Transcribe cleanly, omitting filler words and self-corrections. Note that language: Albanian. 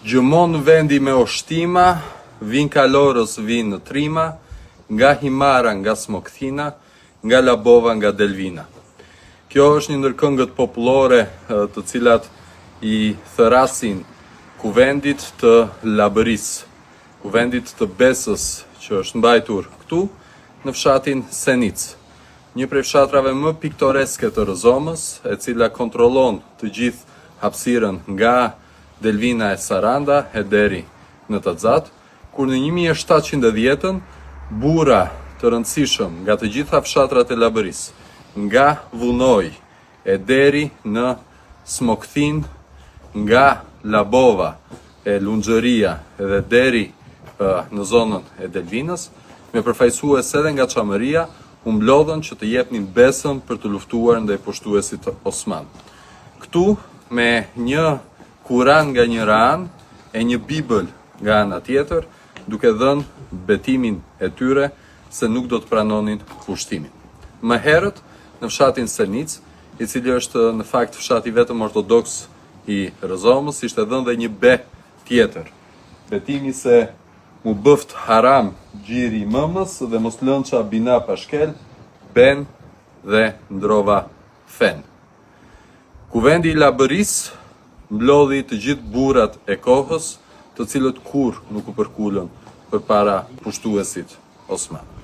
Gjumon vendi me oshtima, vin kalorës vin në trima, nga Himara nga Smokthina, nga Labova nga Delvina. Kjo është një ndër këngët popullore të cilat i thërasin kuvendit të Labërisë, kuvendit të Besës që është mbajtur këtu në fshatin Senic. Një prej fshatrave më piktoreske të Rëzomës, e cila kontrollon të gjithë hapësirën nga Delvina e Saranda e deri në Tazat, kur në 1710-ën burra të rëndësishëm nga të gjitha fshatrat e Labërisë, nga Vunoj e deri në Smokthin, nga Labova e Lunxhëria edhe deri në zonën e Delvinës, me përfaqësues edhe nga Çamëria, u mblodhën që të jepnin besën për të luftuar ndaj poshtuesit Osman. Këtu me një Kuran nga njëra anë e një Bibël nga ana tjetër, duke dhënë betimin e tyre se nuk do të pranonin pushtimin. Më herët, në fshatin Senic, i cili është në fakt fshati vetëm ortodoks i Rëzomës, ishte dhënë dhe një be tjetër. Betimi se mu bëft haram gjiri mëmës dhe mos lënça bina pashkel, ben dhe ndrova fen. Kuvendi i Labërisë mblodhi të gjithë burrat e kohës, të cilët kur nuk u përkullën përpara pushtuesit Osman.